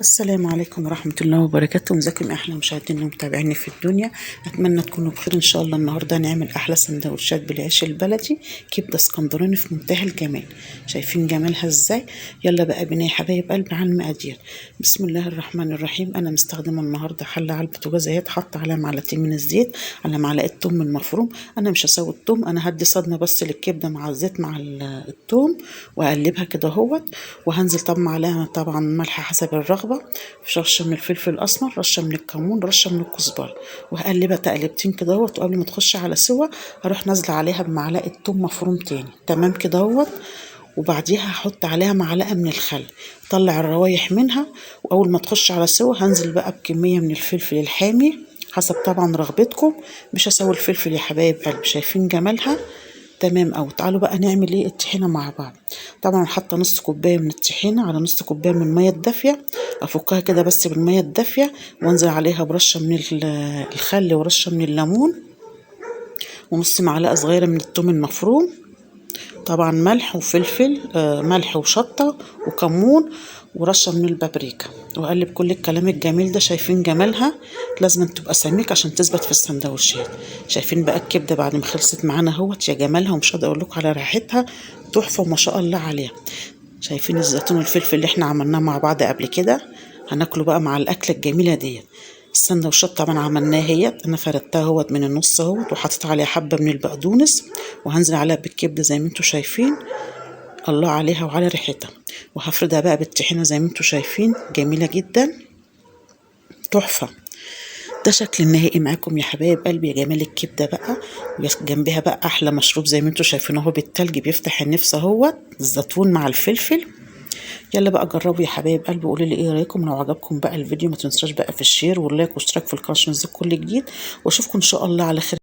السلام عليكم ورحمة الله وبركاته. ازيكم يا احلى مشاهدين ومتابعيني في الدنيا؟ اتمنى تكونوا بخير ان شاء الله. النهارده هنعمل احلى سندوتشات بالعيش البلدي، كبده اسكندراني في منتهى الجمال. شايفين جمالها ازاي؟ يلا بقى بينا يا حبايب قلبي على المقادير. بسم الله الرحمن الرحيم. انا مستخدمه النهارده حله علبه بوتاجاز، حط عليها معلقتين من الزيت على معلقه توم المفروم. انا مش هسوي التوم، انا هدي صدمه بس للكبده مع الزيت مع التوم واقلبها كده اهوت. وهنزل طبعا عليها طبعا ملح حسب الرغبه، رشه من الفلفل الاسمر، رشه من الكمون، رشه من الكزبره، وهقلبها تقلبتين كده اهوت. وقبل ما تخش على سوا هروح نازله عليها بمعلقه توم مفروم تاني، تمام كده اهوت. وبعديها هحط عليها معلقه من الخل، طلع الروايح منها. واول ما تخش على سوا هنزل بقى بكميه من الفلفل الحامي حسب طبعا رغبتكم. مش هسوي الفلفل يا حبايب قلبي. شايفين جمالها؟ تمام أوي. تعالوا بقى نعمل ايه الطحينه مع بعض. طبعا حاطه نص كوبايه من الطحينه على نص كوبايه من الميه الدافيه، افكها كده بس بالميه الدافيه، وانزل عليها برشه من الخل ورشه من الليمون ونص معلقه صغيره من الثوم المفروم، طبعا ملح وفلفل، ملح وشطه وكمون ورشه من البابريكا. واقلب كل الكلام الجميل ده. شايفين جمالها؟ لازم تبقى سميك عشان تثبت في السندوتشات. شايفين بقى الكبده بعد ما خلصت معانا اهوت يا جمالها، ومش قادره اقول لكم على ريحتها، تحفه وما شاء الله عليها. شايفين الزيتون والفلفل اللي احنا عملناه مع بعض قبل كده؟ هناكله بقى مع الاكله الجميله ديت. السندوتشات طبعا عملناها اهيت، انا فردتها اهوت من النص اهوت، وحطيت عليها حبه من البقدونس، وهنزل عليها بالكبده زي ما انتم شايفين. الله عليها وعلى ريحتها. وهفردها بقى بالطحينه زي ما انتم شايفين، جميله جدا، تحفه. ده شكل النهائي معاكم يا حبايب قلبي. يا جمال الكبده بقى، وجنبها بقى احلى مشروب زي ما انتم شايفين اهو بالتلج، بيفتح النفس اهوت، الزيتون مع الفلفل. يلا بقى جربوا يا حبايب قلبي، قولوا لي ايه رايكم. لو عجبكم بقى الفيديو ما تنساش بقى في الشير واللايك واشتراك في القناه عشان ينزل كل جديد، واشوفكم ان شاء الله على خير.